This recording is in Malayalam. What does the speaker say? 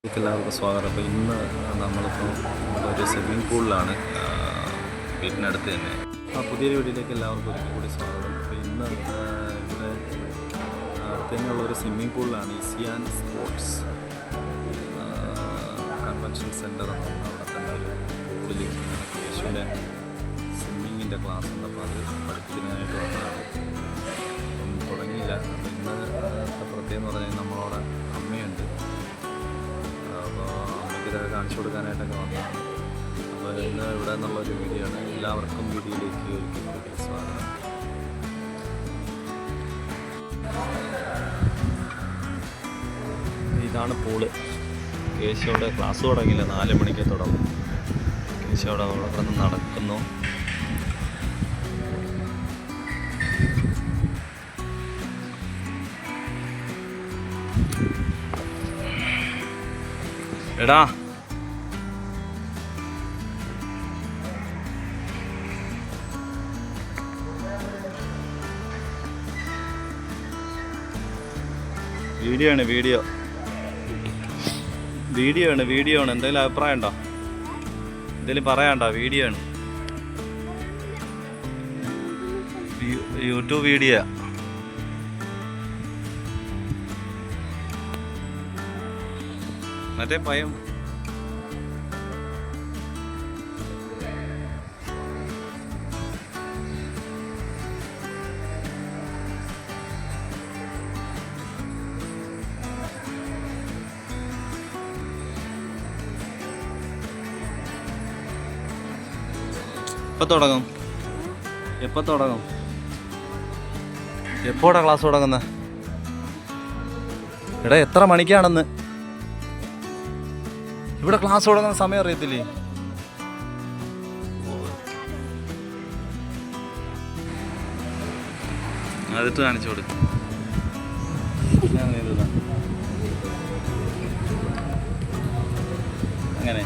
എല്ലാവർക്കും സ്വാഗതം. അപ്പോൾ ഇന്ന് നമ്മളിപ്പോൾ ഒരു സ്വിമ്മിംഗ് പൂളിലാണ് വീടിനടുത്ത് തന്നെ. പുതിയൊരു വീഡിയോയിലേക്ക് എല്ലാവർക്കും ഒരിക്കൽ കൂടി സ്വാഗതം. അപ്പോൾ ഇന്ന് ഇവിടെ അടുത്ത് തന്നെയുള്ള ഒരു സ്വിമ്മിംഗ് പൂളിലാണ്. ഇസിയാൻ സ്പോർട്സ് കൺവെൻഷൻ സെൻറ്റർ. അവിടെ തന്നെ ഒരു പൂളിൽ യേശുവിൻ്റെ സ്വിമ്മിങ്ങിൻ്റെ ക്ലാസ് ഉണ്ട്. അപ്പോൾ അത് പഠിപ്പിക്കുന്നതിനായിട്ട് വന്നതാണ്. അപ്പം തുടങ്ങിയില്ല. അപ്പോൾ ഇന്നത്തെ പ്രത്യേകം എന്ന് പറഞ്ഞാൽ നമ്മളവിടെ അമ്മയുണ്ട്. അപ്പോൾ അമ്മയ്ക്കിതൊക്കെ കാണിച്ചു കൊടുക്കാനായിട്ടൊക്കെ വന്നതാണ്. അപ്പോൾ ഇന്ന് ഇവിടെ നിന്നുള്ളൊരു വീഡിയോ ആണ്. എല്ലാവർക്കും വീഡിയോയിലേക്ക് ഒരിക്കൽ കൂടി സ്വാഗതം. ഇതാണ് പൂള്. കേശവയുടെ ക്ലാസ് തുടങ്ങിയില്ല, 4 മണിക്ക് തുടങ്ങും. കേശവയുടെ അവിടെ കിടന്ന് നടക്കുന്നു. എടാ വീഡിയോ ആണ് എന്തെങ്കിലും അഭിപ്രായം ഉണ്ടോ? എന്തെങ്കിലും പറയാനുണ്ടോ? വീഡിയോ ആണ്, യൂട്യൂബ് വീഡിയോ. മറ്റേ പയം എപ്പോൾ തുടങ്ങും? എപ്പോഴാണ് ക്ലാസ് തുടങ്ങുന്നത്? എടാ എത്ര മണിക്കാണെന്ന്? ഇവിടെ ക്ലാസ് തുടങ്ങുന്ന സമയം അറിയത്തില്ലേ? അതിട്ട് കാണിച്ചു കൊടുക്കും. അങ്ങനെ